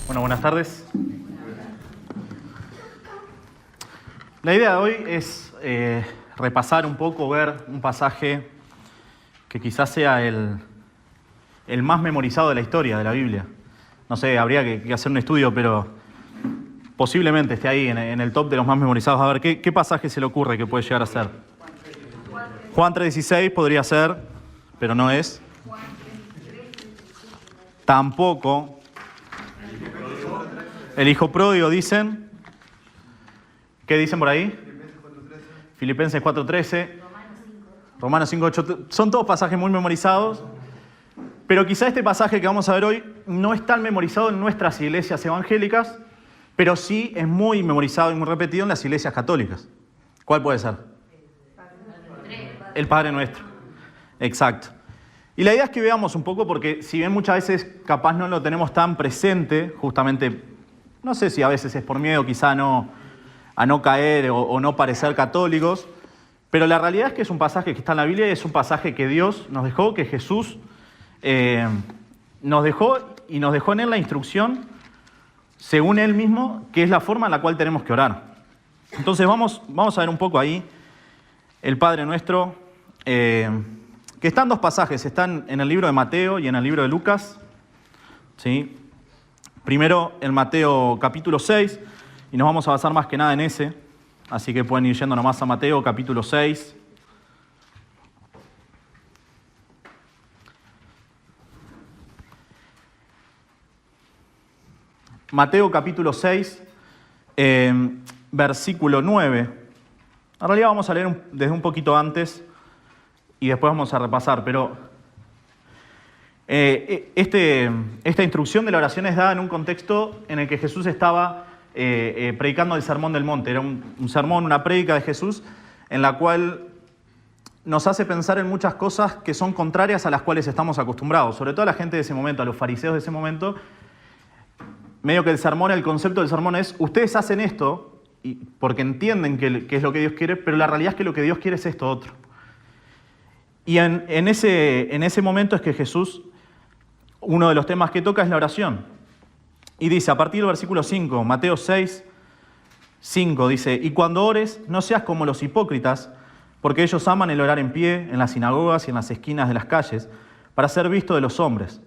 Bueno, buenas tardes. La idea de hoy es repasar un poco, ver un pasaje que quizás sea el más memorizado de la historia de la Biblia. No sé, habría que hacer un estudio, pero posiblemente esté ahí en el top de los más memorizados. A ver, ¿qué pasaje se le ocurre que puede llegar a ser? Juan 3:16 podría ser, pero no es. Tampoco. El hijo pródigo dicen. ¿Qué dicen por ahí? Filipenses 4:13. Romanos 5:8. Son todos pasajes muy memorizados. Pero quizá este pasaje que vamos a ver hoy no es tan memorizado en nuestras iglesias evangélicas, pero sí es muy memorizado y muy repetido en las iglesias católicas. ¿Cuál puede ser? El Padre Nuestro. Exacto. Y la idea es que veamos un poco, porque si bien muchas veces capaz no lo tenemos tan presente, justamente, no sé si a veces es por miedo quizá a no caer o no parecer católicos, pero la realidad es que es un pasaje que está en la Biblia y es un pasaje que Dios nos dejó, que Jesús nos dejó y nos dejó en él la instrucción, según él mismo, que es la forma en la cual tenemos que orar. Entonces vamos a ver un poco ahí el Padre Nuestro, que están dos pasajes, están en el libro de Mateo y en el libro de Lucas. ¿Sí? Primero en Mateo capítulo 6, y nos vamos a basar más que nada en ese, así que pueden ir yendo nomás a Mateo capítulo 6. Mateo capítulo 6, versículo 9. En realidad vamos a leer desde un poquito antes y después vamos a repasar, pero esta instrucción de la oración es dada en un contexto en el que Jesús estaba predicando el Sermón del Monte. Era un sermón, una prédica de Jesús en la cual nos hace pensar en muchas cosas que son contrarias a las cuales estamos acostumbrados, sobre todo a la gente de ese momento, a los fariseos de ese momento. Medio que el concepto del sermón es: ustedes hacen esto porque entienden que es lo que Dios quiere, pero la realidad es que lo que Dios quiere es esto otro. Y en ese momento es que Jesús, uno de los temas que toca es la oración. Y dice, a partir del versículo 5, Mateo 6, 5, dice: y cuando ores, no seas como los hipócritas, porque ellos aman el orar en pie, en las sinagogas y en las esquinas de las calles, para ser visto de los hombres.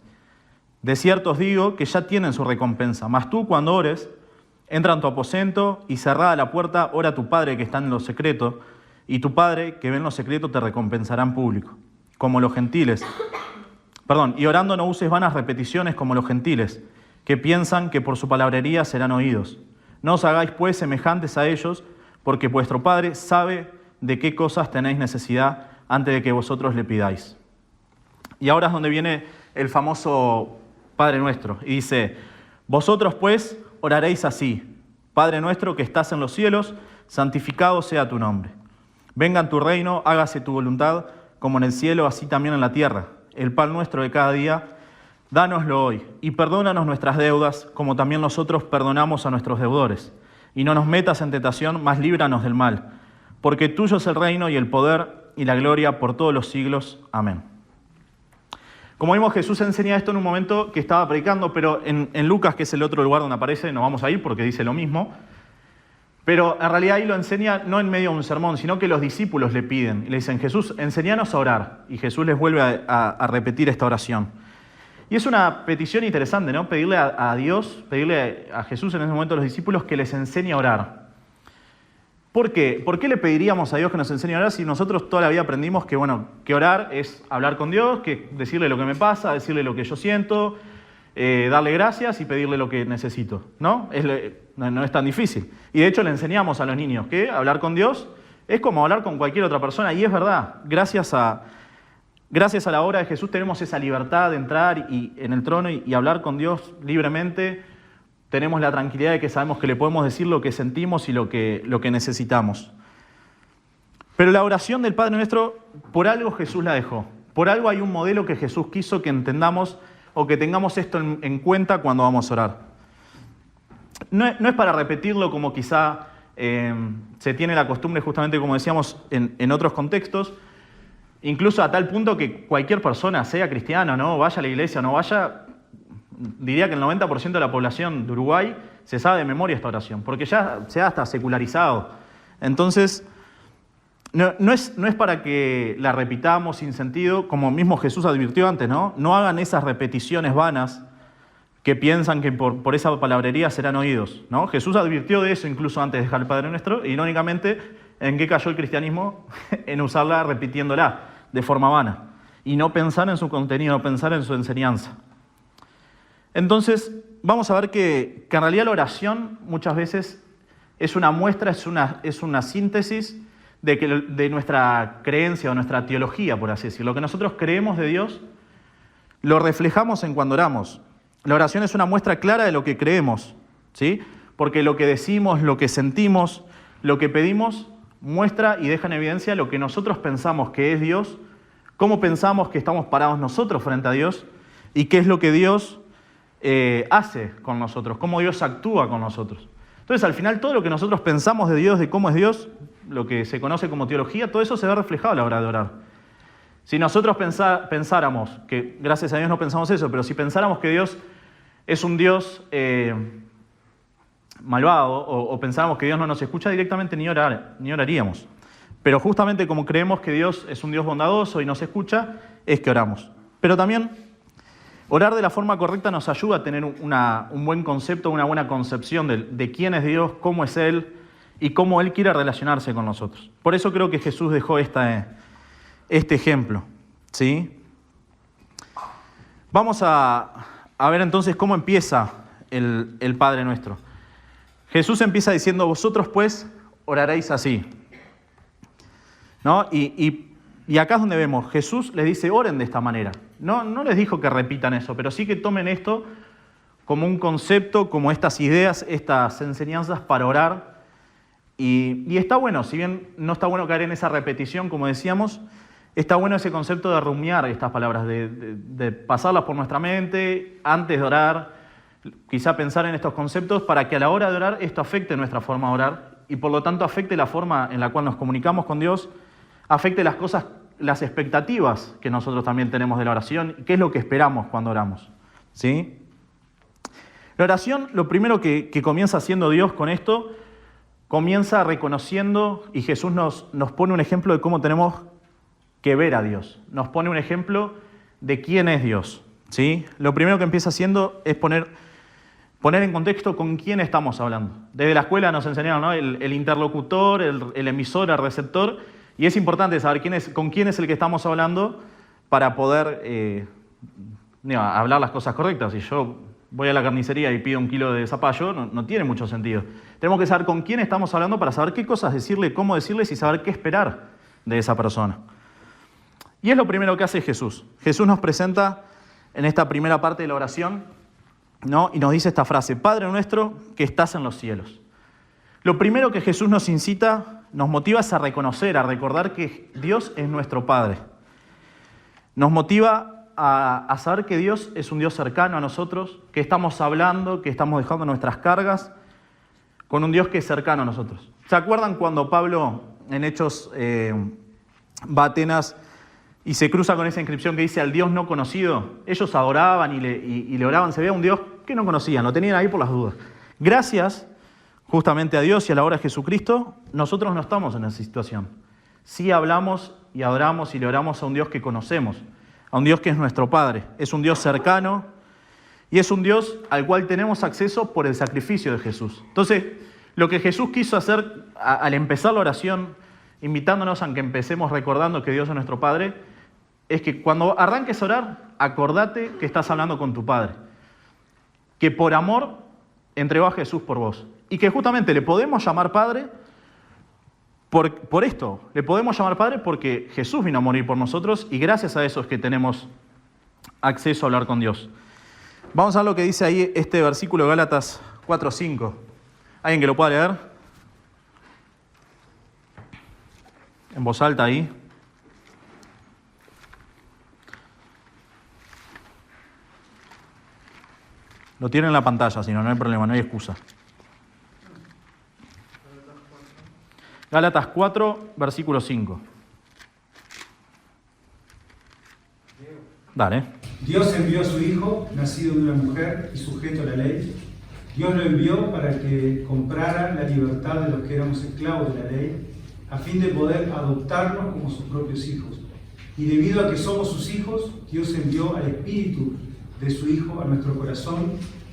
De cierto os digo que ya tienen su recompensa. Mas tú, cuando ores, entra en tu aposento y cerrada la puerta, ora a tu Padre que está en lo secreto, y tu Padre que ve en lo secreto te recompensará en público, como los gentiles. Y orando no uses vanas repeticiones como los gentiles, que piensan que por su palabrería serán oídos. No os hagáis pues semejantes a ellos, porque vuestro Padre sabe de qué cosas tenéis necesidad antes de que vosotros le pidáis. Y ahora es donde viene el famoso Padre Nuestro, y dice: vosotros pues oraréis así: Padre nuestro que estás en los cielos, santificado sea tu nombre. Venga tu reino, hágase tu voluntad, como en el cielo, así también en la tierra. El pan nuestro de cada día, dánoslo hoy, y perdónanos nuestras deudas, como también nosotros perdonamos a nuestros deudores. Y no nos metas en tentación, mas líbranos del mal. Porque tuyo es el reino y el poder y la gloria por todos los siglos. Amén. Como vimos, Jesús enseña esto en un momento que estaba predicando, pero en Lucas, que es el otro lugar donde aparece, no vamos a ir porque dice lo mismo. Pero en realidad ahí lo enseña no en medio de un sermón, sino que los discípulos le piden. Y le dicen: Jesús, enséñanos a orar. Y Jesús les vuelve a repetir esta oración. Y es una petición interesante, ¿no? Pedirle a Dios, pedirle a Jesús en ese momento a los discípulos que les enseñe a orar. ¿Por qué? ¿Por qué le pediríamos a Dios que nos enseñe a orar si nosotros toda la vida aprendimos que orar es hablar con Dios, que decirle lo que me pasa, decirle lo que yo siento, darle gracias y pedirle lo que necesito? ¿No? No es tan difícil. Y de hecho le enseñamos a los niños que hablar con Dios es como hablar con cualquier otra persona, y es verdad. Gracias a la obra de Jesús tenemos esa libertad de entrar en el trono y hablar con Dios libremente. Tenemos la tranquilidad de que sabemos que le podemos decir lo que sentimos y lo que necesitamos. Pero la oración del Padre Nuestro, por algo Jesús la dejó. Por algo hay un modelo que Jesús quiso que entendamos o que tengamos esto en cuenta cuando vamos a orar. No es para repetirlo como quizá se tiene la costumbre, justamente como decíamos en otros contextos, incluso a tal punto que cualquier persona, sea cristiana o no, vaya a la iglesia o no vaya, diría que el 90% de la población de Uruguay se sabe de memoria esta oración, porque ya se ha hasta secularizado. Entonces, no es para que la repitamos sin sentido, como mismo Jesús advirtió antes, ¿no? No hagan esas repeticiones vanas que piensan que por esa palabrería serán oídos, ¿no? Jesús advirtió de eso incluso antes de dejar el Padre Nuestro, y irónicamente, ¿en qué cayó el cristianismo? En usarla repitiéndola de forma vana, y no pensar en su contenido, no pensar en su enseñanza. Entonces, vamos a ver que en realidad la oración muchas veces es una muestra, es una síntesis de nuestra creencia o nuestra teología, por así decirlo. Lo que nosotros creemos de Dios lo reflejamos en cuando oramos. La oración es una muestra clara de lo que creemos, ¿sí? Porque lo que decimos, lo que sentimos, lo que pedimos, muestra y deja en evidencia lo que nosotros pensamos que es Dios, cómo pensamos que estamos parados nosotros frente a Dios y qué es lo que Dios hace con nosotros, cómo Dios actúa con nosotros. Entonces, al final, todo lo que nosotros pensamos de Dios, de cómo es Dios, lo que se conoce como teología, todo eso se ve reflejado a la hora de orar. Si nosotros pensáramos, que gracias a Dios no pensamos eso, pero si pensáramos que Dios es un Dios malvado, o pensáramos que Dios no nos escucha directamente, ni oraríamos. Pero justamente como creemos que Dios es un Dios bondadoso y nos escucha, es que oramos. Pero también orar de la forma correcta nos ayuda a tener un buen concepto, una buena concepción de quién es Dios, cómo es Él y cómo Él quiere relacionarse con nosotros. Por eso creo que Jesús dejó este ejemplo, ¿sí? Vamos a ver entonces cómo empieza el Padre Nuestro. Jesús empieza diciendo, vosotros pues oraréis así, ¿no? Y acá es donde vemos, Jesús les dice, oren de esta manera. No les dijo que repitan eso, pero sí que tomen esto como un concepto, como estas ideas, estas enseñanzas para orar. Y está bueno, si bien no está bueno caer en esa repetición, como decíamos, está bueno ese concepto de rumiar estas palabras, de pasarlas por nuestra mente antes de orar, quizá pensar en estos conceptos para que a la hora de orar esto afecte nuestra forma de orar y por lo tanto afecte la forma en la cual nos comunicamos con Dios, afecte las cosas, las expectativas que nosotros también tenemos de la oración y qué es lo que esperamos cuando oramos, ¿sí? La oración, lo primero que comienza haciendo Dios con esto, comienza reconociendo, y Jesús nos pone un ejemplo de cómo tenemos que ver a Dios. Nos pone un ejemplo de quién es Dios, ¿sí? Lo primero que empieza haciendo es poner en contexto con quién estamos hablando. Desde la escuela nos enseñaron, ¿no? El interlocutor, el emisor, el receptor, y es importante saber con quién es el que estamos hablando para poder hablar las cosas correctas. Si yo voy a la carnicería y pido 1 kilo de zapallo, no tiene mucho sentido. Tenemos que saber con quién estamos hablando para saber qué cosas decirle, cómo decirles y saber qué esperar de esa persona. Y es lo primero que hace Jesús. Jesús nos presenta en esta primera parte de la oración, ¿no? Y nos dice esta frase, Padre nuestro que estás en los cielos. Lo primero que Jesús nos incita, nos motiva es a reconocer, a recordar que Dios es nuestro Padre. Nos motiva a saber que Dios es un Dios cercano a nosotros, que estamos hablando, que estamos dejando nuestras cargas con un Dios que es cercano a nosotros. ¿Se acuerdan cuando Pablo en Hechos va a Atenas y se cruza con esa inscripción que dice al Dios no conocido? Ellos adoraban y le oraban, se veía un Dios que no conocían, lo tenían ahí por las dudas. Gracias justamente a Dios y a la obra de Jesucristo, nosotros no estamos en esa situación. Sí hablamos y adoramos y le oramos a un Dios que conocemos, a un Dios que es nuestro Padre. Es un Dios cercano y es un Dios al cual tenemos acceso por el sacrificio de Jesús. Entonces, lo que Jesús quiso hacer al empezar la oración, invitándonos a que empecemos recordando que Dios es nuestro Padre, es que cuando arranques a orar, acordate que estás hablando con tu Padre, que por amor entregó a Jesús por vos y que justamente le podemos llamar Padre por esto, le podemos llamar Padre porque Jesús vino a morir por nosotros y gracias a eso es que tenemos acceso a hablar con Dios. Vamos a ver lo que dice ahí este versículo de Gálatas 4:5. ¿Alguien que lo pueda leer? En voz alta ahí. Lo tiene en la pantalla, si no, no hay problema, no hay excusa. Gálatas 4, versículo 5. Dale. Dios envió a su Hijo, nacido de una mujer y sujeto a la ley. Dios lo envió para que comprara la libertad de los que éramos esclavos de la ley, a fin de poder adoptarnos como sus propios hijos. Y debido a que somos sus hijos, Dios envió al Espíritu de su Hijo a nuestro corazón,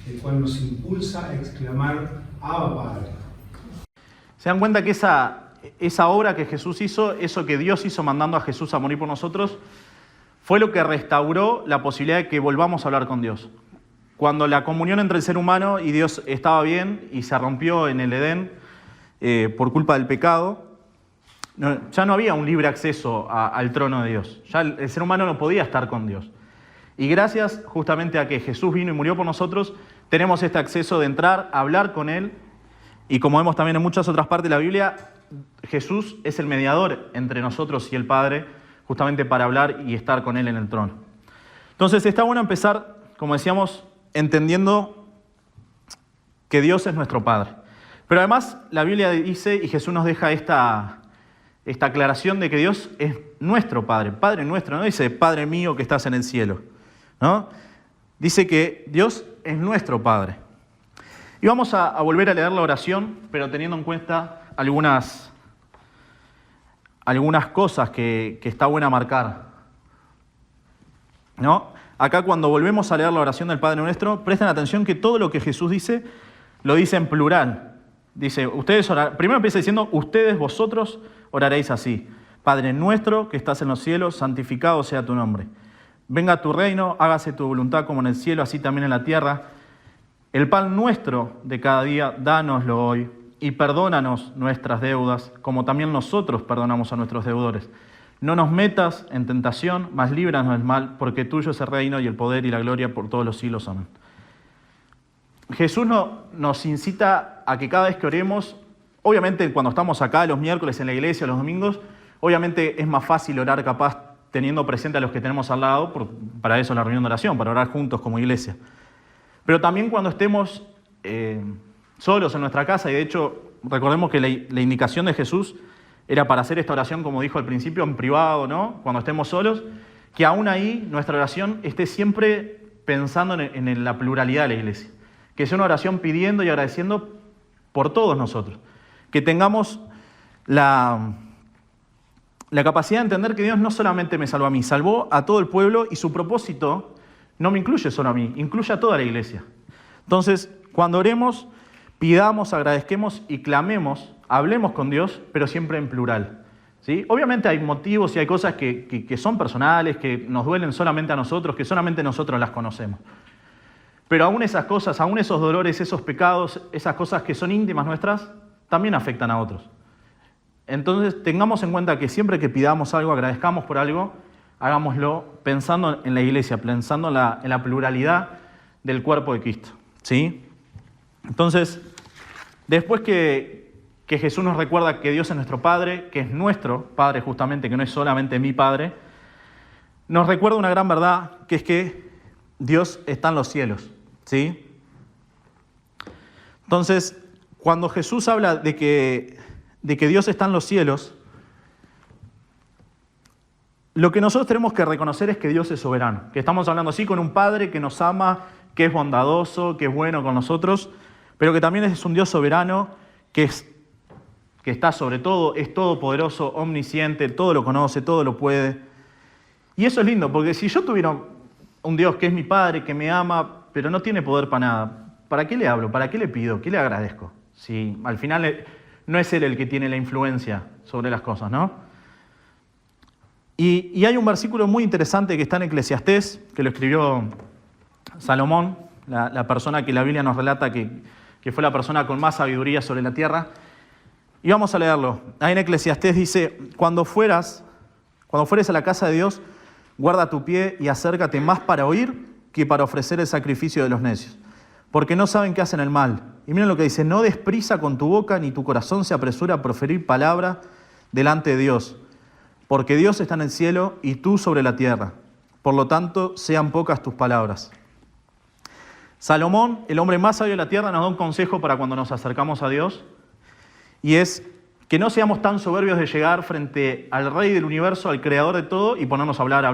el cual nos impulsa a exclamar: Abba, Padre. ¿Se dan cuenta que esa obra que Jesús hizo, eso que Dios hizo mandando a Jesús a morir por nosotros, fue lo que restauró la posibilidad de que volvamos a hablar con Dios? Cuando la comunión entre el ser humano y Dios estaba bien y se rompió en el Edén por culpa del pecado, ya no había un libre acceso al trono de Dios. Ya el ser humano no podía estar con Dios. Y gracias justamente a que Jesús vino y murió por nosotros, tenemos este acceso de entrar, a hablar con Él. Y como vemos también en muchas otras partes de la Biblia, Jesús es el mediador entre nosotros y el Padre, justamente para hablar y estar con Él en el trono. Entonces está bueno empezar, como decíamos, entendiendo que Dios es nuestro Padre. Pero además la Biblia dice, y Jesús nos deja esta aclaración de que Dios es nuestro Padre, Padre nuestro, no dice Padre mío que estás en el cielo, ¿no? Dice que Dios es nuestro Padre. Y vamos a volver a leer la oración, pero teniendo en cuenta algunas cosas que está buena marcar, ¿no? Acá cuando volvemos a leer la oración del Padre Nuestro, presten atención que todo lo que Jesús dice, lo dice en plural. Dice, primero empieza diciendo, ustedes, vosotros, oraréis así. Padre nuestro que estás en los cielos, santificado sea tu nombre. Venga tu reino, hágase tu voluntad como en el cielo, así también en la tierra. El pan nuestro de cada día, dánoslo hoy, y perdónanos nuestras deudas, como también nosotros perdonamos a nuestros deudores. No nos metas en tentación, mas líbranos del mal, porque tuyo es el reino y el poder y la gloria por todos los siglos. Amén. Jesús nos incita a que cada vez que oremos, obviamente cuando estamos acá los miércoles en la iglesia, los domingos, obviamente es más fácil orar capaz teniendo presente a los que tenemos al lado, para eso es la reunión de oración, para orar juntos como iglesia. Pero también cuando estemos solos en nuestra casa, y de hecho recordemos que la indicación de Jesús era para hacer esta oración, como dijo al principio, en privado, ¿no? Cuando estemos solos, que aún ahí nuestra oración esté siempre pensando en la pluralidad de la iglesia. Que sea una oración pidiendo y agradeciendo por todos nosotros. Que tengamos la capacidad de entender que Dios no solamente me salvó a mí, salvó a todo el pueblo y su propósito no me incluye solo a mí, incluye a toda la iglesia. Entonces, cuando oremos, pidamos, agradezcamos y clamemos, hablemos con Dios, pero siempre en plural, ¿sí? Obviamente hay motivos y hay cosas que son personales, que nos duelen solamente a nosotros, que solamente nosotros las conocemos. Pero aún esas cosas, aún esos dolores, esos pecados, esas cosas que son íntimas nuestras, también afectan a otros. Entonces tengamos en cuenta que siempre que pidamos algo, agradezcamos por algo, hagámoslo pensando en la iglesia, pensando en la pluralidad del cuerpo de Cristo, ¿sí? Entonces, después que Jesús nos recuerda que Dios es nuestro Padre, que es nuestro Padre justamente, que no es solamente mi Padre, nos recuerda una gran verdad, que es que Dios está en los cielos, ¿sí? Entonces, cuando Jesús habla de que Dios está en los cielos, lo que nosotros tenemos que reconocer es que Dios es soberano, que estamos hablando así con un Padre que nos ama, que es bondadoso, que es bueno con nosotros, pero que también es un Dios soberano, que está sobre todo, es todopoderoso, omnisciente, todo lo conoce, todo lo puede. Y eso es lindo, porque si yo tuviera un Dios que es mi Padre, que me ama, pero no tiene poder para nada, ¿para qué le hablo? ¿Para qué le pido? ¿Qué le agradezco? Si al final no es Él el que tiene la influencia sobre las cosas, ¿no? Y hay un versículo muy interesante que está en Eclesiastés, que lo escribió Salomón, la persona que la Biblia nos relata que fue la persona con más sabiduría sobre la tierra. Y vamos a leerlo. Ahí en Eclesiastés dice, cuando fueres a la casa de Dios, guarda tu pie y acércate más para oír que para ofrecer el sacrificio de los necios, porque no saben que hacen el mal. Y miren lo que dice, no des prisa con tu boca, ni tu corazón se apresura a proferir palabra delante de Dios, porque Dios está en el cielo y tú sobre la tierra. Por lo tanto, sean pocas tus palabras. Salomón, el hombre más sabio de la tierra, nos da un consejo para cuando nos acercamos a Dios, y es que no seamos tan soberbios de llegar frente al Rey del universo, al Creador de todo, y ponernos a hablar,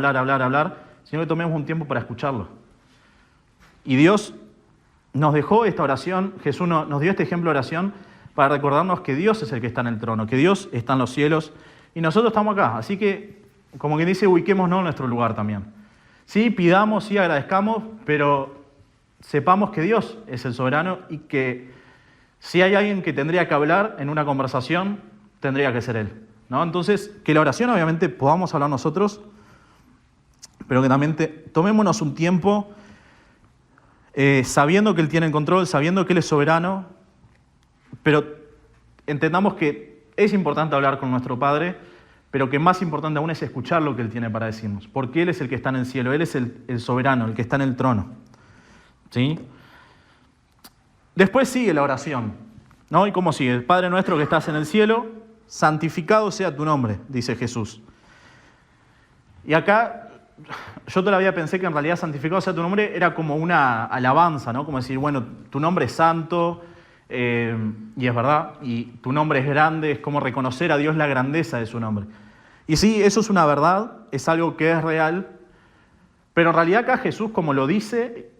sino que tomemos un tiempo para escucharlo. Y Dios nos dejó esta oración, Jesús nos dio este ejemplo de oración para recordarnos que Dios es el que está en el trono, que Dios está en los cielos y nosotros estamos acá. Así que, como quien dice, ubiquémonos en nuestro lugar también. Sí, pidamos, sí, agradezcamos, pero sepamos que Dios es el soberano y que si hay alguien que tendría que hablar en una conversación, tendría que ser Él, ¿no? Entonces, que la oración obviamente podamos hablar nosotros, pero que también tomémonos un tiempo sabiendo que Él tiene el control, sabiendo que Él es soberano, pero entendamos que es importante hablar con nuestro Padre, pero que más importante aún es escuchar lo que Él tiene para decirnos, porque Él es el que está en el cielo, Él es el soberano, el que está en el trono, ¿sí? Después sigue la oración, ¿no? ¿Y cómo sigue? Padre nuestro que estás en el cielo, santificado sea tu nombre, dice Jesús. Y acá yo todavía pensé que en realidad santificado sea tu nombre era como una alabanza, ¿no? Como decir, bueno, tu nombre es santo, y es verdad, y tu nombre es grande, es como reconocer a Dios la grandeza de su nombre. Y sí, eso es una verdad, es algo que es real, pero en realidad acá Jesús, como lo dice,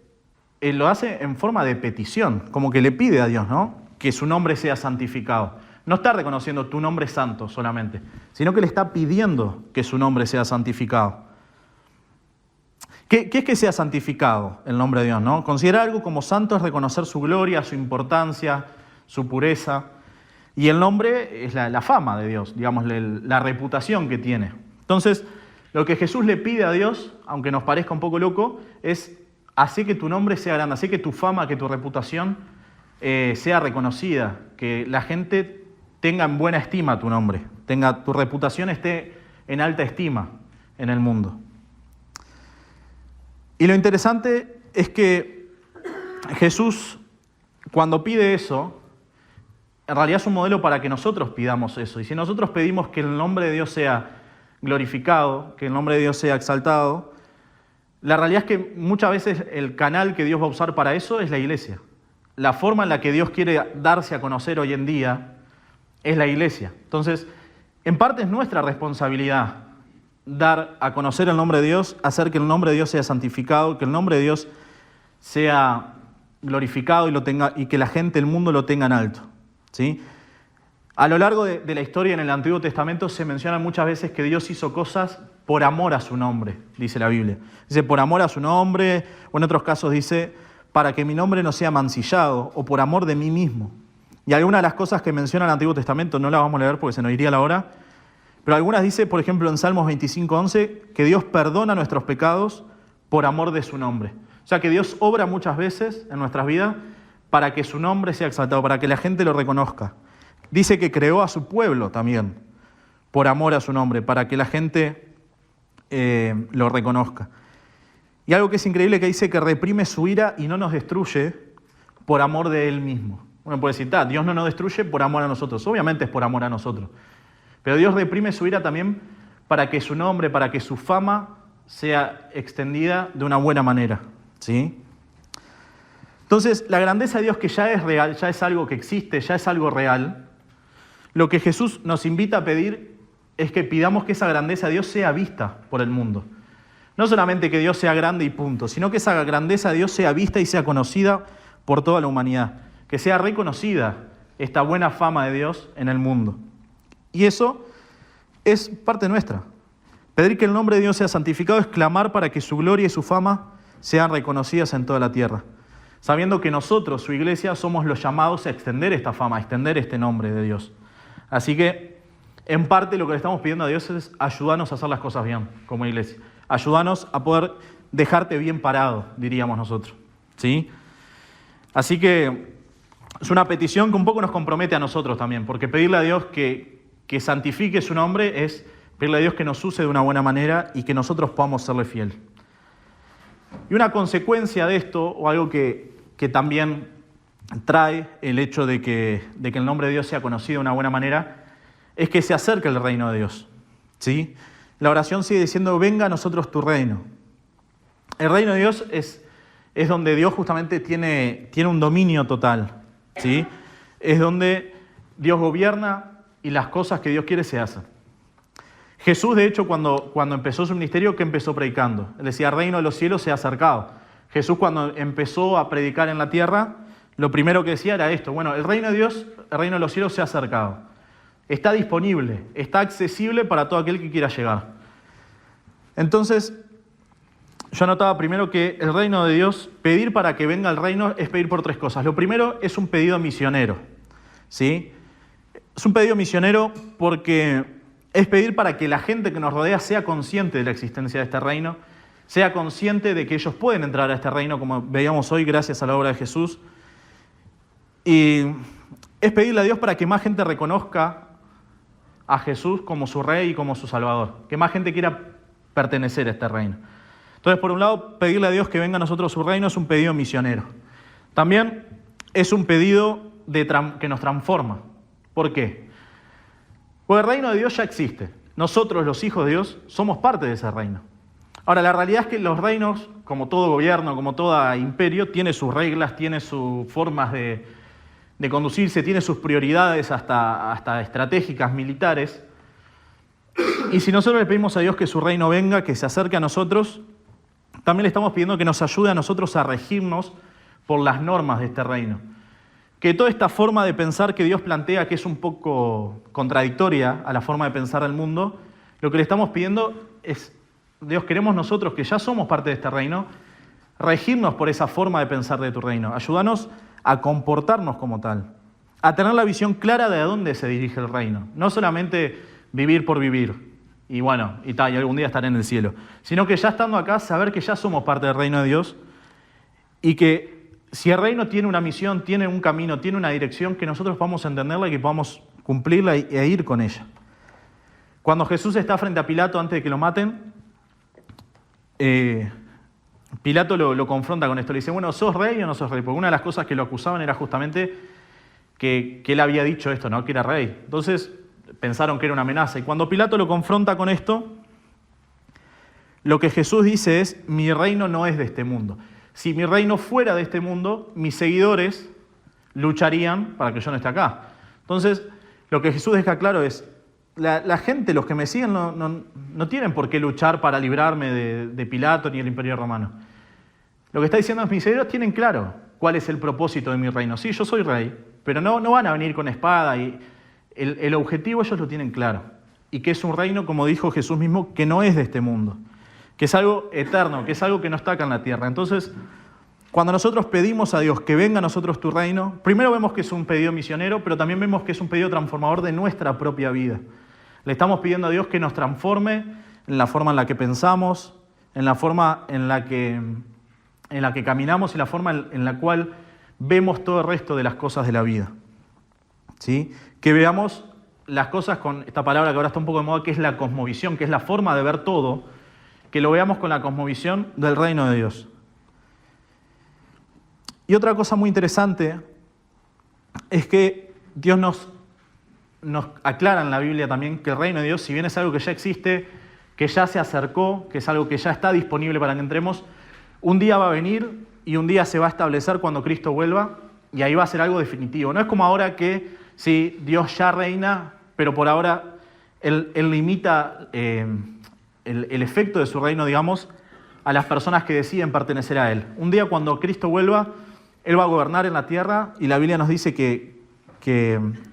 Él lo hace en forma de petición, como que le pide a Dios, ¿no? Que su nombre sea santificado. No está reconociendo tu nombre santo solamente, sino que le está pidiendo que su nombre sea santificado. ¿Qué es que sea santificado el nombre de Dios, no? Considerar algo como santo es reconocer su gloria, su importancia, su pureza. Y el nombre es la fama de Dios, digamos, la reputación que tiene. Entonces, lo que Jesús le pide a Dios, aunque nos parezca un poco loco, es hacer que tu nombre sea grande, hacer que tu fama, que tu reputación sea reconocida, que la gente tenga en buena estima tu nombre, tu reputación esté en alta estima en el mundo. Y lo interesante es que Jesús, cuando pide eso, en realidad es un modelo para que nosotros pidamos eso. Y si nosotros pedimos que el nombre de Dios sea glorificado, que el nombre de Dios sea exaltado, la realidad es que muchas veces el canal que Dios va a usar para eso es la iglesia. La forma en la que Dios quiere darse a conocer hoy en día es la iglesia. Entonces, en parte es nuestra responsabilidad dar a conocer el nombre de Dios, hacer que el nombre de Dios sea santificado, que el nombre de Dios sea glorificado y que la gente, el mundo lo tenga en alto, ¿sí? A lo largo de la historia en el Antiguo Testamento se menciona muchas veces que Dios hizo cosas por amor a su nombre, dice la Biblia. Dice por amor a su nombre, o en otros casos dice para que mi nombre no sea mancillado, o por amor de mí mismo. Y algunas de las cosas que menciona el Antiguo Testamento no las vamos a leer porque se nos iría la hora, pero algunas dice, por ejemplo, en Salmos 25:11, que Dios perdona nuestros pecados por amor de su nombre. O sea, que Dios obra muchas veces en nuestras vidas para que su nombre sea exaltado, para que la gente lo reconozca. Dice que creó a su pueblo también, por amor a su nombre, para que la gente lo reconozca. Y algo que es increíble que dice que reprime su ira y no nos destruye por amor de Él mismo. Uno puede decir, Dios no nos destruye por amor a nosotros. Obviamente es por amor a nosotros. Pero Dios reprime su ira también para que su nombre, para que su fama sea extendida de una buena manera, ¿sí? Entonces, la grandeza de Dios, que ya es real, ya es algo que existe, ya es algo real, lo que Jesús nos invita a pedir es que pidamos que esa grandeza de Dios sea vista por el mundo. No solamente que Dios sea grande y punto, sino que esa grandeza de Dios sea vista y sea conocida por toda la humanidad, que sea reconocida esta buena fama de Dios en el mundo. Y eso es parte nuestra. Pedir que el nombre de Dios sea santificado es clamar para que su gloria y su fama sean reconocidas en toda la tierra, sabiendo que nosotros, su iglesia, somos los llamados a extender esta fama, a extender este nombre de Dios. Así que, en parte, lo que le estamos pidiendo a Dios es ayudarnos a hacer las cosas bien, como iglesia. Ayudarnos a poder dejarte bien parado, diríamos nosotros, ¿sí? Así que es una petición que un poco nos compromete a nosotros también, porque pedirle a Dios que santifique su nombre es pedirle a Dios que nos use de una buena manera y que nosotros podamos serle fiel. Y una consecuencia de esto, o algo que también trae el hecho de que el nombre de Dios sea conocido de una buena manera, es que se acerque el reino de Dios, ¿sí? La oración sigue diciendo, venga a nosotros tu reino. El reino de Dios es donde Dios justamente tiene un dominio total, ¿sí? Es donde Dios gobierna y las cosas que Dios quiere se hacen. Jesús, de hecho, cuando empezó su ministerio, ¿qué empezó predicando? Él decía, el reino de los cielos se ha acercado. Jesús, cuando empezó a predicar en la tierra, lo primero que decía era esto: bueno, el reino de Dios, el reino de los cielos se ha acercado. Está disponible, está accesible para todo aquel que quiera llegar. Entonces, yo anotaba primero que el reino de Dios, pedir para que venga el reino, es pedir por 3 cosas. Lo primero es un pedido misionero, ¿sí? Es un pedido misionero porque es pedir para que la gente que nos rodea sea consciente de la existencia de este reino, sea consciente de que ellos pueden entrar a este reino, como veíamos hoy, gracias a la obra de Jesús. Y es pedirle a Dios para que más gente reconozca a Jesús como su Rey y como su Salvador, que más gente quiera pertenecer a este reino. Entonces, por un lado, pedirle a Dios que venga a nosotros su reino es un pedido misionero. También es un pedido que nos transforma. ¿Por qué? Porque el reino de Dios ya existe. Nosotros, los hijos de Dios, somos parte de ese reino. Ahora, la realidad es que los reinos, como todo gobierno, como todo imperio, tiene sus reglas, tiene sus formas de conducirse, tiene sus prioridades hasta estratégicas, militares. Y si nosotros le pedimos a Dios que su reino venga, que se acerque a nosotros, también le estamos pidiendo que nos ayude a nosotros a regirnos por las normas de este reino. Que toda esta forma de pensar que Dios plantea, que es un poco contradictoria a la forma de pensar del mundo, lo que le estamos pidiendo es: Dios, queremos nosotros, que ya somos parte de este reino, regirnos por esa forma de pensar de tu reino. Ayúdanos a comportarnos como tal, a tener la visión clara de a dónde se dirige el reino. No solamente vivir por vivir, y bueno, y algún día estaré en el cielo, sino que ya estando acá, saber que ya somos parte del reino de Dios y que si el reino tiene una misión, tiene un camino, tiene una dirección, que nosotros podamos entenderla y que podamos cumplirla e ir con ella. Cuando Jesús está frente a Pilato antes de que lo maten, Pilato lo confronta con esto. Le dice, bueno, ¿sos rey o no sos rey? Porque una de las cosas que lo acusaban era justamente que él había dicho esto, ¿no? Que era rey. Entonces pensaron que era una amenaza. Y cuando Pilato lo confronta con esto, lo que Jesús dice es: mi reino no es de este mundo. Si mi reino fuera de este mundo, mis seguidores lucharían para que yo no esté acá. Entonces, lo que Jesús deja claro es: la gente, los que me siguen, no tienen por qué luchar para librarme de Pilato ni del Imperio Romano. Lo que está diciendo es: mis seguidores tienen claro cuál es el propósito de mi reino. Sí, yo soy rey, pero no van a venir con espada. Y el objetivo ellos lo tienen claro. Y que es un reino, como dijo Jesús mismo, que no es de este mundo. Que es algo eterno, que es algo que no está acá en la tierra. Entonces, cuando nosotros pedimos a Dios que venga a nosotros tu reino, primero vemos que es un pedido misionero, pero también vemos que es un pedido transformador de nuestra propia vida. Le estamos pidiendo a Dios que nos transforme en la forma en la que pensamos, en la forma en la que caminamos y la forma en la cual vemos todo el resto de las cosas de la vida. ¿Sí? Que veamos las cosas con esta palabra que ahora está un poco de moda, que es la cosmovisión, que es la forma de ver todo, que lo veamos con la cosmovisión del reino de Dios. Y otra cosa muy interesante es que Dios nos aclara en la Biblia también que el reino de Dios, si bien es algo que ya existe, que ya se acercó, que es algo que ya está disponible para que entremos, un día va a venir y un día se va a establecer cuando Cristo vuelva, y ahí va a ser algo definitivo. No es como ahora que sí, Dios ya reina, pero por ahora Él limita el efecto de su reino, digamos, a las personas que deciden pertenecer a Él. Un día cuando Cristo vuelva, Él va a gobernar en la tierra, y la Biblia nos dice que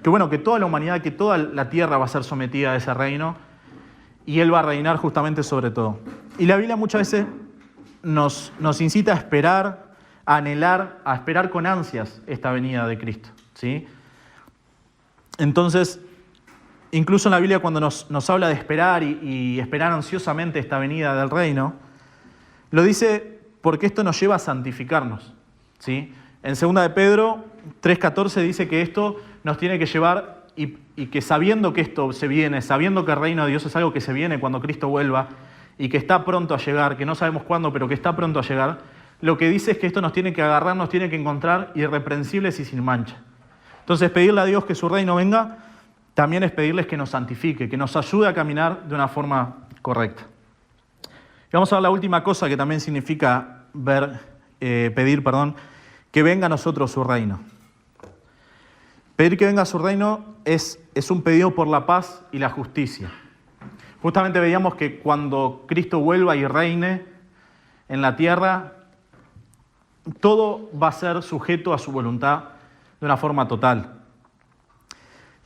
toda la humanidad, que toda la tierra va a ser sometida a ese reino, y Él va a reinar justamente sobre todo. Y la Biblia muchas veces nos incita a esperar, a anhelar, a esperar con ansias esta venida de Cristo, ¿sí? Entonces, incluso en la Biblia, cuando nos habla de esperar y esperar ansiosamente esta venida del reino, lo dice porque esto nos lleva a santificarnos, ¿sí? En 2 de Pedro 3:14 dice que esto nos tiene que llevar y que sabiendo que esto se viene, sabiendo que el reino de Dios es algo que se viene cuando Cristo vuelva y que está pronto a llegar, que no sabemos cuándo, pero que está pronto a llegar, lo que dice es que esto nos tiene que agarrar, nos tiene que encontrar irreprensibles y sin mancha. Entonces, pedirle a Dios que su reino venga también es pedirles que nos santifique, que nos ayude a caminar de una forma correcta. Y vamos a ver la última cosa que también significa pedir, que venga a nosotros su reino. Pedir que venga su reino es un pedido por la paz y la justicia. Justamente veíamos que cuando Cristo vuelva y reine en la tierra, todo va a ser sujeto a su voluntad de una forma total.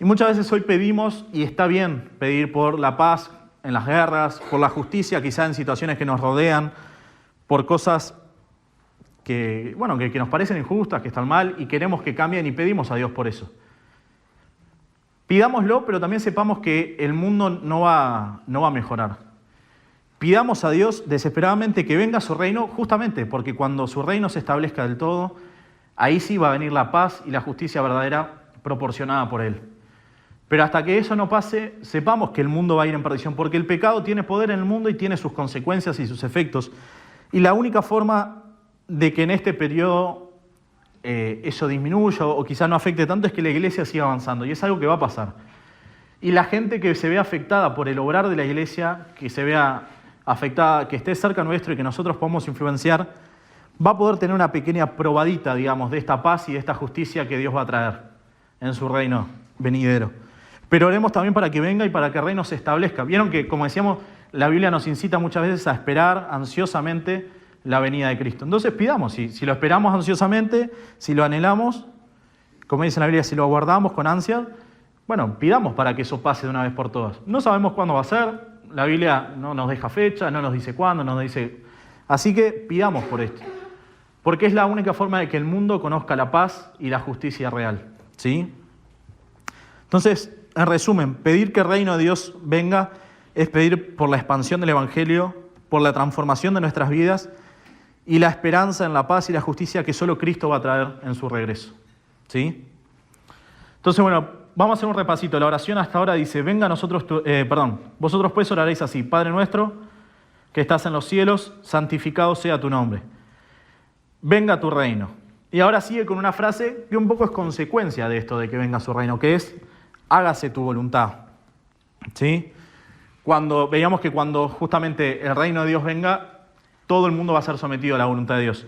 Y muchas veces hoy pedimos, y está bien pedir por la paz en las guerras, por la justicia quizá en situaciones que nos rodean, por cosas que nos parecen injustas, que están mal, y queremos que cambien y pedimos a Dios por eso. Pidámoslo, pero también sepamos que el mundo no va a mejorar. Pidamos a Dios desesperadamente que venga su reino, justamente porque cuando su reino se establezca del todo, ahí sí va a venir la paz y la justicia verdadera proporcionada por Él. Pero hasta que eso no pase, sepamos que el mundo va a ir en perdición, porque el pecado tiene poder en el mundo y tiene sus consecuencias y sus efectos. Y la única forma de que en este periodo eso disminuya o quizá no afecte tanto es que la iglesia siga avanzando, y es algo que va a pasar. Y la gente que se vea afectada por el obrar de la iglesia, que se vea afectada, que esté cerca nuestro y que nosotros podamos influenciar, va a poder tener una pequeña probadita, digamos, de esta paz y de esta justicia que Dios va a traer en su reino venidero. Pero oremos también para que venga y para que el reino se establezca. Vieron que, como decíamos, la Biblia nos incita muchas veces a esperar ansiosamente la venida de Cristo. Entonces pidamos, si lo esperamos ansiosamente, si lo anhelamos, como dice la Biblia, si lo aguardamos con ansia, bueno, pidamos para que eso pase de una vez por todas. No sabemos cuándo va a ser, la Biblia no nos deja fecha, no nos dice cuándo, no nos dice... Así que pidamos por esto, porque es la única forma de que el mundo conozca la paz y la justicia real, ¿sí? Entonces, en resumen, pedir que el reino de Dios venga es pedir por la expansión del Evangelio, por la transformación de nuestras vidas y la esperanza en la paz y la justicia que solo Cristo va a traer en su regreso, ¿sí? Entonces, bueno, vamos a hacer un repasito. La oración hasta ahora dice, venga a nosotros, vosotros pues oraréis así, Padre nuestro, que estás en los cielos, santificado sea tu nombre. Venga tu reino. Y ahora sigue con una frase que un poco es consecuencia de esto de que venga su reino, que es, hágase tu voluntad, ¿sí? Veíamos que cuando justamente el reino de Dios venga, todo el mundo va a ser sometido a la voluntad de Dios.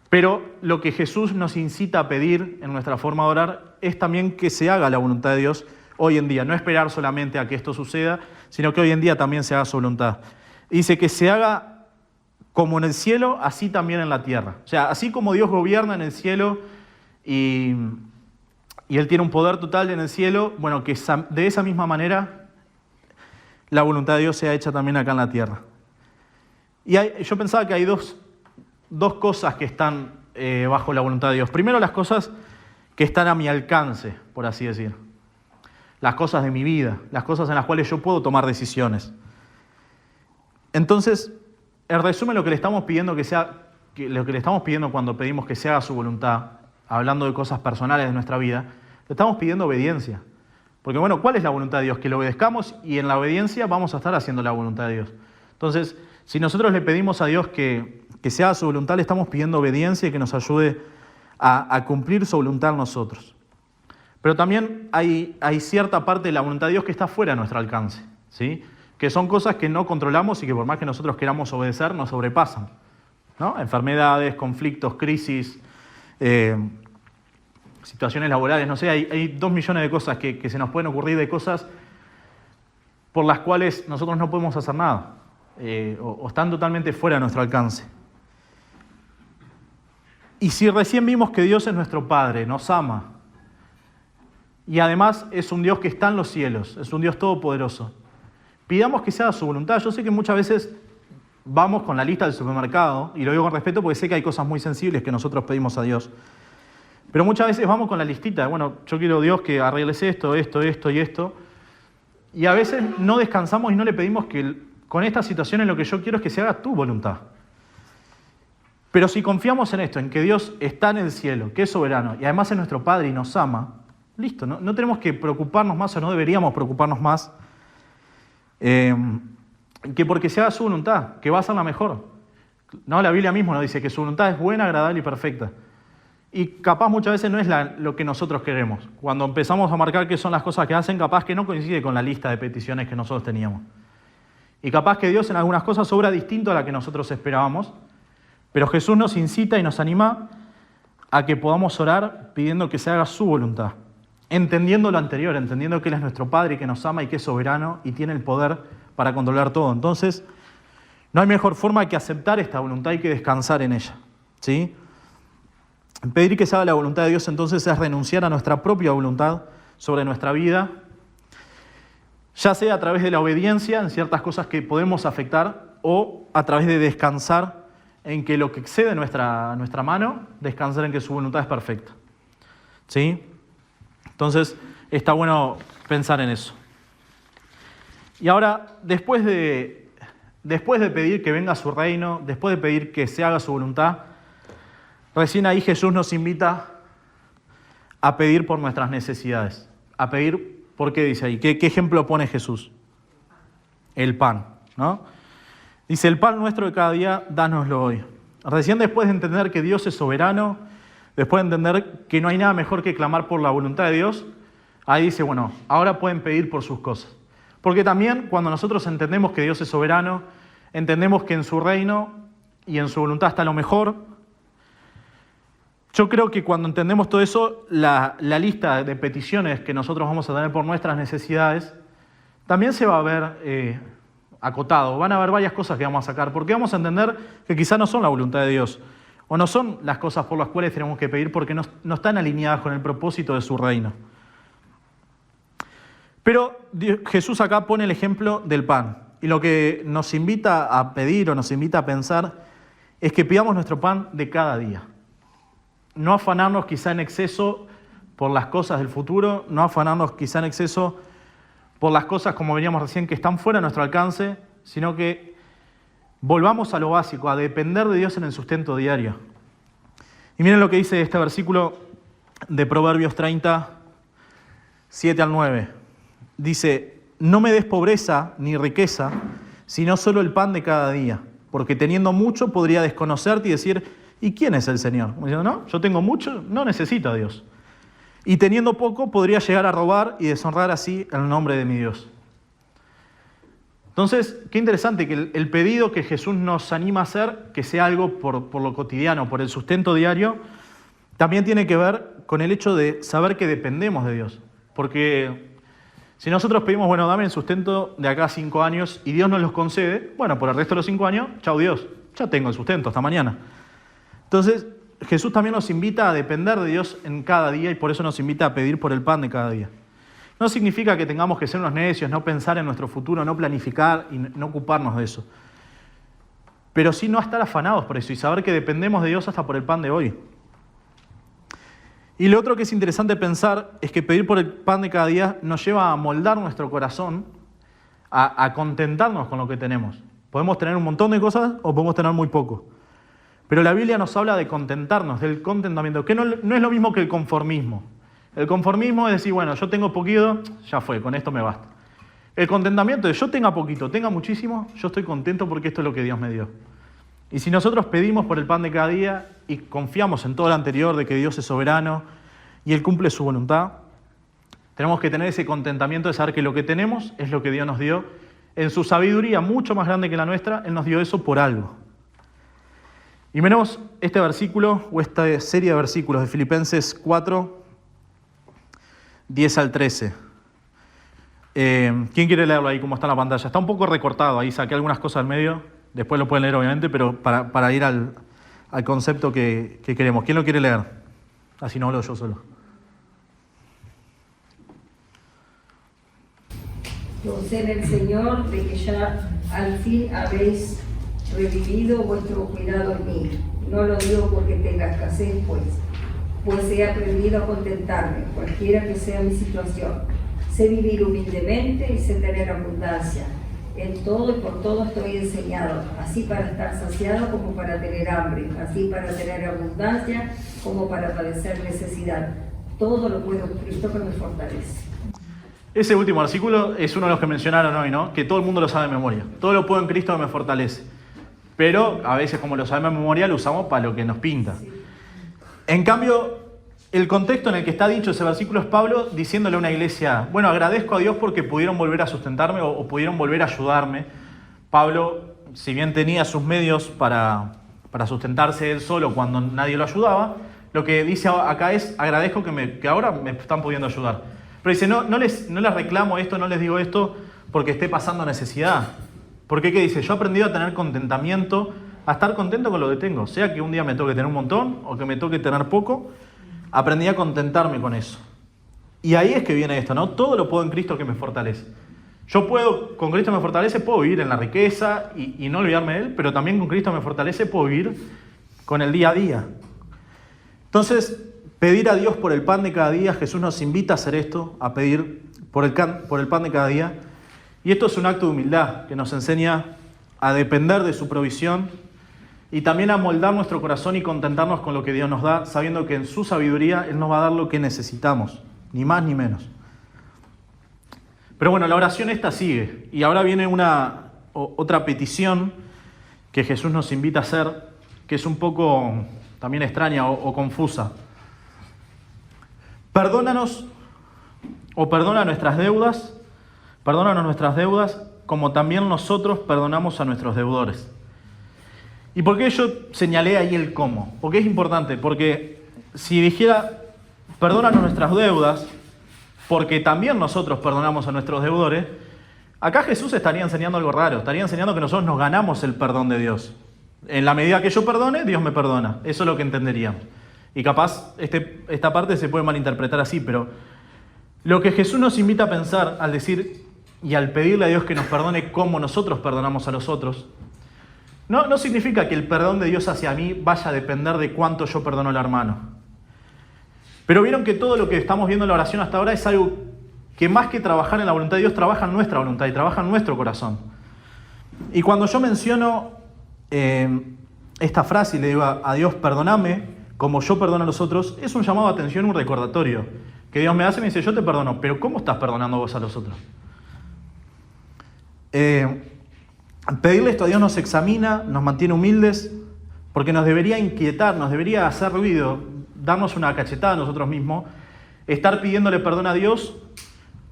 Pero lo que Jesús nos incita a pedir en nuestra forma de orar es también que se haga la voluntad de Dios hoy en día. No esperar solamente a que esto suceda, sino que hoy en día también se haga su voluntad. Dice que se haga como en el cielo, así también en la tierra. O sea, así como Dios gobierna en el cielo y Él tiene un poder total en el cielo, bueno, que de esa misma manera la voluntad de Dios sea hecha también acá en la tierra. Y yo pensaba que hay dos cosas que están bajo la voluntad de Dios. Primero, las cosas que están a mi alcance, por así decir. Las cosas de mi vida, las cosas en las cuales yo puedo tomar decisiones. Entonces, en resumen, lo que le estamos pidiendo lo que le estamos pidiendo cuando pedimos que se haga su voluntad, hablando de cosas personales de nuestra vida, le estamos pidiendo obediencia. Porque bueno, ¿cuál es la voluntad de Dios? Que lo obedezcamos y en la obediencia vamos a estar haciendo la voluntad de Dios. Entonces, si nosotros le pedimos a Dios que se haga su voluntad, le estamos pidiendo obediencia y que nos ayude a cumplir su voluntad en nosotros. Pero también hay cierta parte de la voluntad de Dios que está fuera de nuestro alcance, ¿sí? Que son cosas que no controlamos y que por más que nosotros queramos obedecer, nos sobrepasan, ¿no? Enfermedades, conflictos, crisis, situaciones laborales, no sé, hay 2 millones de cosas que se nos pueden ocurrir, de cosas por las cuales nosotros no podemos hacer nada, o están totalmente fuera de nuestro alcance. Y si recién vimos que Dios es nuestro Padre, nos ama, y además es un Dios que está en los cielos, es un Dios todopoderoso, pidamos que se haga su voluntad. Yo sé que muchas veces vamos con la lista del supermercado, y lo digo con respeto porque sé que hay cosas muy sensibles que nosotros pedimos a Dios, pero muchas veces vamos con la listita, bueno, yo quiero Dios que arregles esto y esto, y a veces no descansamos y no le pedimos que con esta situación lo que yo quiero es que se haga tu voluntad. Pero si confiamos en esto, en que Dios está en el cielo, que es soberano, y además es nuestro Padre y nos ama, listo, no tenemos que preocuparnos más, o no deberíamos preocuparnos más, que porque se haga su voluntad, que va a ser la mejor. No, la Biblia misma nos dice que su voluntad es buena, agradable y perfecta. Y capaz muchas veces no es lo que nosotros queremos. Cuando empezamos a marcar qué son las cosas que hacen, capaz que no coincide con la lista de peticiones que nosotros teníamos. Y capaz que Dios en algunas cosas obra distinto a la que nosotros esperábamos, pero Jesús nos incita y nos anima a que podamos orar pidiendo que se haga su voluntad, entendiendo lo anterior, entendiendo que Él es nuestro Padre y que nos ama y que es soberano y tiene el poder para controlar todo. Entonces, no hay mejor forma que aceptar esta voluntad y que descansar en ella, ¿sí? Pedir que se haga la voluntad de Dios entonces es renunciar a nuestra propia voluntad sobre nuestra vida, ya sea a través de la obediencia en ciertas cosas que podemos afectar o a través de descansar en que lo que excede nuestra mano, descansar en que su voluntad es perfecta, ¿sí? Entonces, está bueno pensar en eso. Y ahora, después de pedir que venga su reino, después de pedir que se haga su voluntad, recién ahí Jesús nos invita a pedir por nuestras necesidades. A pedir, ¿por qué dice ahí? ¿Qué ejemplo pone Jesús? El pan, ¿no? Dice, el pan nuestro de cada día, dánoslo hoy. Recién después de entender que Dios es soberano, después de entender que no hay nada mejor que clamar por la voluntad de Dios, ahí dice, bueno, ahora pueden pedir por sus cosas. Porque también cuando nosotros entendemos que Dios es soberano, entendemos que en su reino y en su voluntad está lo mejor. Yo creo que cuando entendemos todo eso, la lista de peticiones que nosotros vamos a tener por nuestras necesidades, también se va a ver acotado. Van a haber varias cosas que vamos a sacar, porque vamos a entender que quizás no son la voluntad de Dios, o no son las cosas por las cuales tenemos que pedir porque no están alineadas con el propósito de su reino. Pero Jesús acá pone el ejemplo del pan. Y lo que nos invita a pedir o nos invita a pensar es que pidamos nuestro pan de cada día. No afanarnos quizá en exceso por las cosas del futuro, no afanarnos quizá en exceso por las cosas, como veníamos recién, que están fuera de nuestro alcance, sino que volvamos a lo básico, a depender de Dios en el sustento diario. Y miren lo que dice este versículo de Proverbios 30, 7 al 9. Dice, no me des pobreza ni riqueza, sino solo el pan de cada día, porque teniendo mucho podría desconocerte y decir, ¿y quién es el Señor? Como diciendo, no, yo tengo mucho, no necesito a Dios. Y teniendo poco podría llegar a robar y deshonrar así el nombre de mi Dios. Entonces, qué interesante que el pedido que Jesús nos anima a hacer, que sea algo por lo cotidiano, por el sustento diario, también tiene que ver con el hecho de saber que dependemos de Dios. Porque si nosotros pedimos, bueno, dame el sustento de acá a 5 años y Dios nos los concede, bueno, por el resto de los 5 años, chau Dios, ya tengo el sustento hasta mañana. Entonces, Jesús también nos invita a depender de Dios en cada día y por eso nos invita a pedir por el pan de cada día. No significa que tengamos que ser unos necios, no pensar en nuestro futuro, no planificar y no ocuparnos de eso. Pero sí no estar afanados por eso y saber que dependemos de Dios hasta por el pan de hoy. Y lo otro que es interesante pensar es que pedir por el pan de cada día nos lleva a moldar nuestro corazón, a contentarnos con lo que tenemos. Podemos tener un montón de cosas o podemos tener muy poco. Pero la Biblia nos habla de contentarnos, del contentamiento, que no es lo mismo que el conformismo. El conformismo es decir, bueno, yo tengo poquito, ya fue, con esto me basta. El contentamiento es, yo tenga poquito, tenga muchísimo, yo estoy contento porque esto es lo que Dios me dio. Y si nosotros pedimos por el pan de cada día y confiamos en todo lo anterior de que Dios es soberano y Él cumple su voluntad, tenemos que tener ese contentamiento de saber que lo que tenemos es lo que Dios nos dio. En su sabiduría mucho más grande que la nuestra, Él nos dio eso por algo. Y miremos este versículo o esta serie de versículos de Filipenses 4, 10 al 13. ¿Quién quiere leerlo ahí como está en la pantalla? Está un poco recortado, ahí saqué algunas cosas al medio, después lo pueden leer obviamente, pero para ir al concepto que queremos. ¿Quién lo quiere leer? Así no hablo yo solo. Gocé en el Señor de que ya al fin habéis revivido vuestro cuidado en mí. No lo digo porque tenga escasez, pues he aprendido a contentarme, cualquiera que sea mi situación. Sé vivir humildemente y sé tener abundancia. En todo y por todo estoy enseñado, así para estar saciado como para tener hambre, así para tener abundancia como para padecer necesidad. Todo lo puedo en Cristo que me fortalece. Ese último versículo es uno de los que mencionaron hoy, ¿no? Que todo el mundo lo sabe de memoria. Todo lo puedo en Cristo que me fortalece. Pero a veces, como lo sabemos de memoria, lo usamos para lo que nos pinta. Sí. En cambio, el contexto en el que está dicho ese versículo es Pablo diciéndole a una iglesia, bueno, agradezco a Dios porque pudieron volver a sustentarme o pudieron volver a ayudarme. Pablo, si bien tenía sus medios para sustentarse él solo cuando nadie lo ayudaba, lo que dice acá es, agradezco que ahora me están pudiendo ayudar. Pero dice, no les reclamo esto, no les digo esto, porque esté pasando necesidad. Porque ¿qué dice? Yo he aprendido a tener contentamiento, a estar contento con lo que tengo. Sea que un día me toque tener un montón o que me toque tener poco, aprendí a contentarme con eso. Y ahí es que viene esto, ¿no? Todo lo puedo en Cristo que me fortalece. Yo puedo, con Cristo me fortalece, puedo vivir en la riqueza y no olvidarme de Él, pero también con Cristo me fortalece, puedo vivir con el día a día. Entonces, pedir a Dios por el pan de cada día, Jesús nos invita a hacer esto, a pedir por el pan de cada día. Y esto es un acto de humildad que nos enseña a depender de su provisión y también a moldar nuestro corazón y contentarnos con lo que Dios nos da, sabiendo que en su sabiduría Él nos va a dar lo que necesitamos, ni más ni menos. Pero bueno, la oración esta sigue. Y ahora viene otra petición que Jesús nos invita a hacer, que es un poco también extraña o confusa. Perdónanos o perdona nuestras deudas, perdónanos nuestras deudas, como también nosotros perdonamos a nuestros deudores. ¿Y por qué yo señalé ahí el cómo? Porque es importante, porque si dijera, perdónanos nuestras deudas, porque también nosotros perdonamos a nuestros deudores, acá Jesús estaría enseñando algo raro, estaría enseñando que nosotros nos ganamos el perdón de Dios. En la medida que yo perdone, Dios me perdona. Eso es lo que entenderíamos. Y capaz esta parte se puede malinterpretar así, pero lo que Jesús nos invita a pensar al decir y al pedirle a Dios que nos perdone como nosotros perdonamos a los otros, no significa que el perdón de Dios hacia mí vaya a depender de cuánto yo perdono al hermano. Pero vieron que todo lo que estamos viendo en la oración hasta ahora es algo que más que trabajar en la voluntad de Dios, trabaja en nuestra voluntad y trabaja en nuestro corazón. Y cuando yo menciono esta frase y le digo a Dios, perdóname como yo perdono a los otros, es un llamado de atención, un recordatorio. Que Dios me hace y me dice, yo te perdono, pero ¿cómo estás perdonando vos a los otros? Pedirle esto a Dios nos examina, nos mantiene humildes, porque nos debería inquietar, nos debería hacer ruido, darnos una cachetada a nosotros mismos, estar pidiéndole perdón a Dios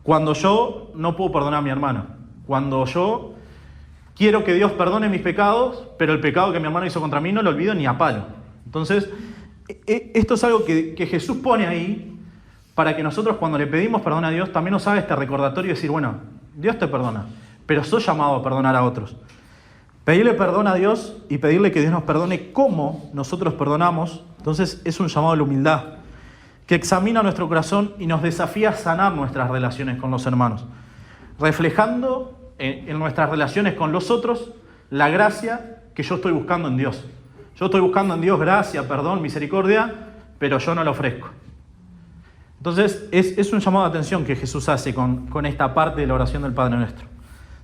cuando yo no puedo perdonar a mi hermano, cuando yo quiero que Dios perdone mis pecados, pero el pecado que mi hermano hizo contra mí no lo olvido ni a palo. Entonces, esto es algo que Jesús pone ahí para que nosotros cuando le pedimos perdón a Dios también nos haga este recordatorio y decir, bueno, Dios te perdona, pero soy llamado a perdonar a otros. Pedirle perdón a Dios y pedirle que Dios nos perdone como nosotros perdonamos, entonces es un llamado a la humildad, que examina nuestro corazón y nos desafía a sanar nuestras relaciones con los hermanos, reflejando en nuestras relaciones con los otros la gracia que yo estoy buscando en Dios. Yo estoy buscando en Dios gracia, perdón, misericordia, pero yo no lo ofrezco. Entonces es un llamado de atención que Jesús hace con esta parte de la oración del Padre Nuestro,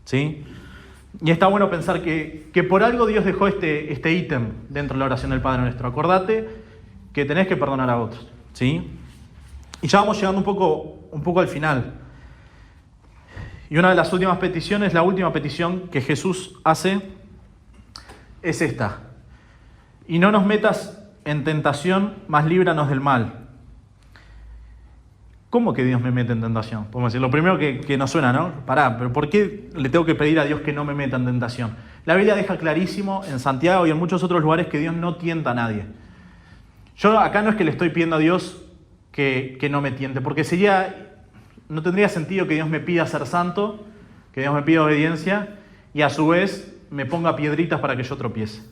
¿sí? Y está bueno pensar que por algo Dios dejó este ítem dentro de la oración del Padre Nuestro. Acordate que tenés que perdonar a otros, ¿sí? Y ya vamos llegando un poco al final. Y una de las últimas peticiones, la última petición que Jesús hace, es esta. Y no nos metas en tentación, mas líbranos del mal. ¿Cómo que Dios me mete en tentación? Podemos decir, lo primero que nos suena, ¿no? Pero ¿por qué le tengo que pedir a Dios que no me meta en tentación? La Biblia deja clarísimo en Santiago y en muchos otros lugares que Dios no tienta a nadie. Yo acá no es que le estoy pidiendo a Dios que no me tiente, porque no tendría sentido que Dios me pida ser santo, que Dios me pida obediencia y a su vez me ponga piedritas para que yo tropiece.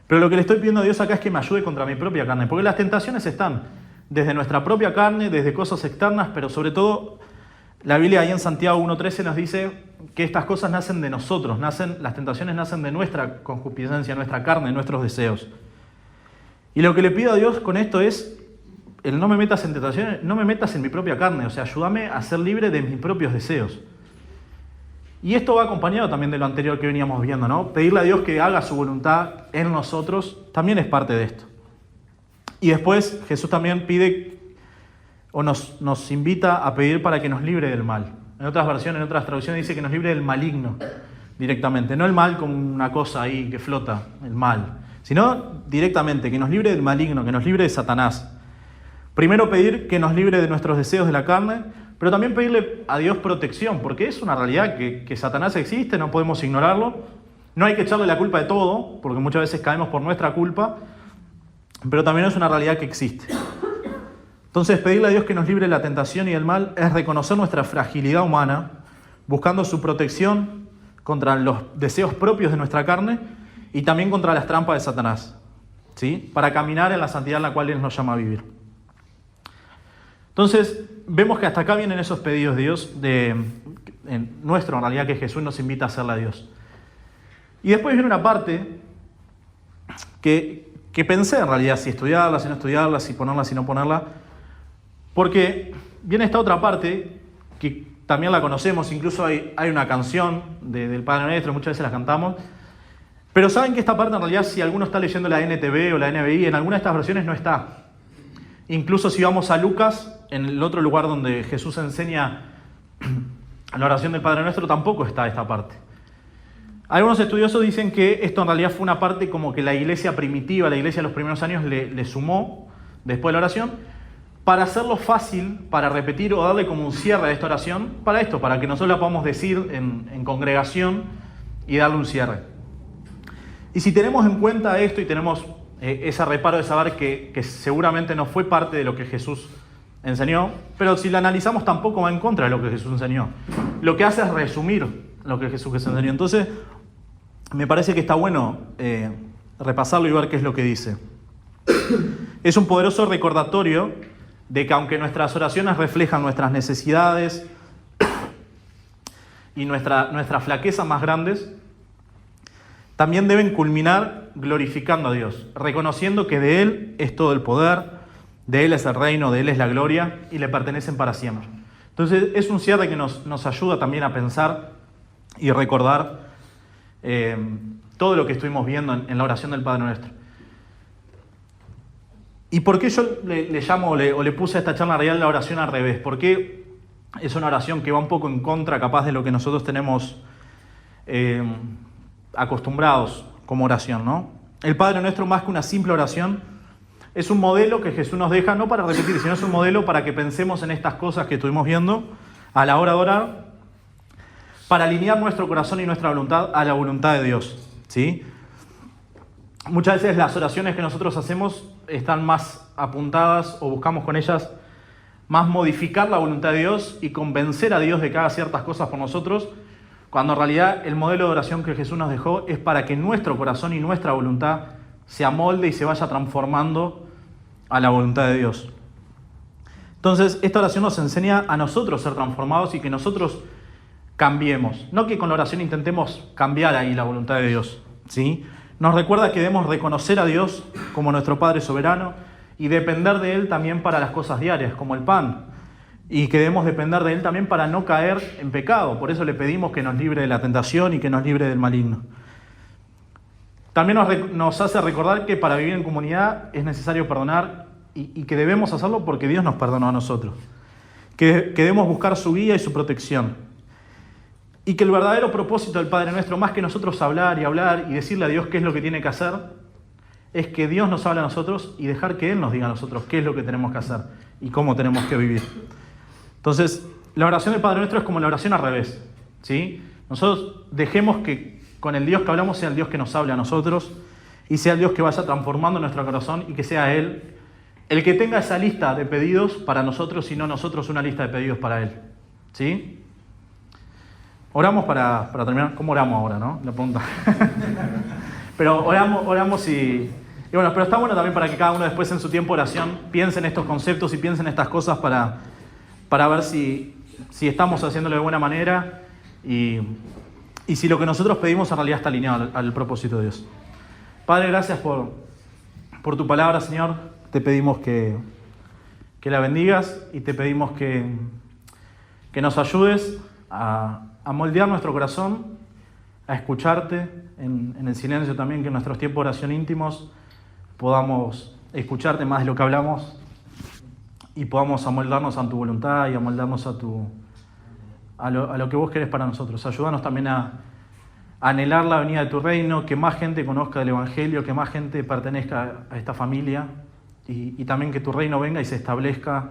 Pero lo que le estoy pidiendo a Dios acá es que me ayude contra mi propia carne, porque las tentaciones están desde nuestra propia carne, desde cosas externas, pero sobre todo la Biblia ahí en Santiago 1.13 nos dice que estas cosas nacen de nosotros, las tentaciones nacen de nuestra concupiscencia, nuestra carne, nuestros deseos. Y lo que le pido a Dios con esto es, el no me metas en tentaciones, no me metas en mi propia carne, o sea, ayúdame a ser libre de mis propios deseos. Y esto va acompañado también de lo anterior que veníamos viendo, ¿no? Pedirle a Dios que haga su voluntad en nosotros también es parte de esto. Y después Jesús también pide o nos invita a pedir para que nos libre del mal. En otras versiones, en otras traducciones dice que nos libre del maligno directamente. No el mal como una cosa ahí que flota, el mal, sino directamente, que nos libre del maligno, que nos libre de Satanás. Primero pedir que nos libre de nuestros deseos de la carne, pero también pedirle a Dios protección, porque es una realidad que Satanás existe, no podemos ignorarlo. No hay que echarle la culpa de todo, porque muchas veces caemos por nuestra culpa, pero también es una realidad que existe. Entonces, pedirle a Dios que nos libre de la tentación y del mal es reconocer nuestra fragilidad humana, buscando su protección contra los deseos propios de nuestra carne y también contra las trampas de Satanás, ¿sí? Para caminar en la santidad en la cual Él nos llama a vivir. Entonces, vemos que hasta acá vienen esos pedidos de Dios, en realidad, que Jesús nos invita a hacerle a Dios. Y después viene una parte que pensé en realidad si estudiarla, si no estudiarla, si ponerla, si no ponerla, porque viene esta otra parte que también la conocemos, incluso hay una canción del Padre Nuestro, muchas veces la cantamos, pero saben que esta parte en realidad, si alguno está leyendo la NTV o la NBI, en alguna de estas versiones no está. Incluso si vamos a Lucas, en el otro lugar donde Jesús enseña la oración del Padre Nuestro, tampoco está esta parte. Algunos estudiosos dicen que esto en realidad fue una parte como que la iglesia primitiva, la iglesia de los primeros años le sumó después de la oración, para hacerlo fácil, para repetir o darle como un cierre a esta oración, para que nosotros la podamos decir en congregación y darle un cierre. Y si tenemos en cuenta esto y tenemos ese reparo de saber que seguramente no fue parte de lo que Jesús enseñó, pero si la analizamos tampoco va en contra de lo que Jesús enseñó. Lo que hace es resumir lo que Jesús enseñó. Entonces, me parece que está bueno repasarlo y ver qué es lo que dice. Es un poderoso recordatorio de que aunque nuestras oraciones reflejan nuestras necesidades y nuestras flaquezas más grandes, también deben culminar glorificando a Dios, reconociendo que de Él es todo el poder, de Él es el reino, de Él es la gloria y le pertenecen para siempre. Entonces es un cierre que nos ayuda también a pensar y recordar todo lo que estuvimos viendo en la oración del Padre Nuestro. ¿Y por qué yo le llamo o le puse a esta charla real la oración al revés? Porque es una oración que va un poco en contra capaz de lo que nosotros tenemos acostumbrados como oración, ¿no? El Padre Nuestro, más que una simple oración, es un modelo que Jesús nos deja, no para repetir, sino es un modelo para que pensemos en estas cosas que estuvimos viendo a la hora de orar, para alinear nuestro corazón y nuestra voluntad a la voluntad de Dios, ¿sí? Muchas veces las oraciones que nosotros hacemos están más apuntadas o buscamos con ellas más modificar la voluntad de Dios y convencer a Dios de que haga ciertas cosas por nosotros, cuando en realidad el modelo de oración que Jesús nos dejó es para que nuestro corazón y nuestra voluntad se amolde y se vaya transformando a la voluntad de Dios. Entonces, esta oración nos enseña a nosotros ser transformados y que nosotros cambiemos. No que con la oración intentemos cambiar ahí la voluntad de Dios, ¿sí? Nos recuerda que debemos reconocer a Dios como nuestro Padre soberano y depender de Él también para las cosas diarias, como el pan. Y que debemos depender de Él también para no caer en pecado. Por eso le pedimos que nos libre de la tentación y que nos libre del maligno. También nos hace recordar que para vivir en comunidad es necesario perdonar y que debemos hacerlo porque Dios nos perdonó a nosotros. Que debemos buscar su guía y su protección. Y que el verdadero propósito del Padre Nuestro, más que nosotros hablar y decirle a Dios qué es lo que tiene que hacer, es que Dios nos hable a nosotros y dejar que Él nos diga a nosotros qué es lo que tenemos que hacer y cómo tenemos que vivir. Entonces, la oración del Padre Nuestro es como la oración al revés, ¿sí? Nosotros dejemos que con el Dios que hablamos sea el Dios que nos hable a nosotros y sea el Dios que vaya transformando nuestro corazón y que sea Él el que tenga esa lista de pedidos para nosotros y no nosotros una lista de pedidos para Él, ¿sí? Oramos para terminar. ¿Cómo oramos ahora, no? La pregunta. Pero oramos y bueno, pero está bueno también para que cada uno después en su tiempo de oración piense en estos conceptos y piense en estas cosas para ver si estamos haciéndolo de buena manera y si lo que nosotros pedimos en realidad está alineado al propósito de Dios. Padre, gracias por tu palabra, Señor. Te pedimos que la bendigas y te pedimos que nos ayudes a moldear nuestro corazón, a escucharte en el silencio también, que en nuestros tiempos de oración íntimos podamos escucharte más de lo que hablamos y podamos amoldarnos a tu voluntad y amoldarnos a lo que vos querés para nosotros. Ayúdanos también a anhelar la venida de tu reino, que más gente conozca del Evangelio, que más gente pertenezca a esta familia y también que tu reino venga y se establezca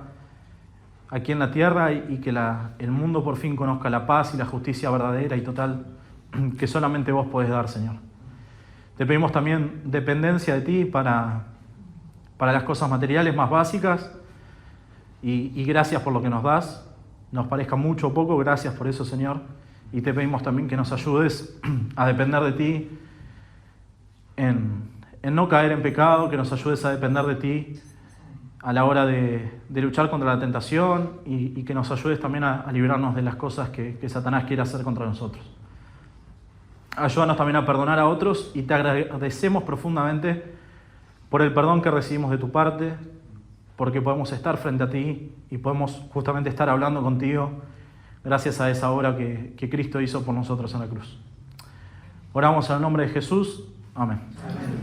aquí en la tierra y que el mundo por fin conozca la paz y la justicia verdadera y total que solamente vos podés dar, Señor. Te pedimos también dependencia de ti para las cosas materiales más básicas y gracias por lo que nos das. Nos parezca mucho o poco, gracias por eso, Señor. y te pedimos también que nos ayudes a depender de ti, en no caer en pecado, que nos ayudes a depender de ti a la hora de luchar contra la tentación y que nos ayudes también a librarnos de las cosas que Satanás quiere hacer contra nosotros. Ayúdanos también a perdonar a otros y te agradecemos profundamente por el perdón que recibimos de tu parte, porque podemos estar frente a ti y podemos justamente estar hablando contigo gracias a esa obra que Cristo hizo por nosotros en la cruz. Oramos en el nombre de Jesús. Amén. Amén.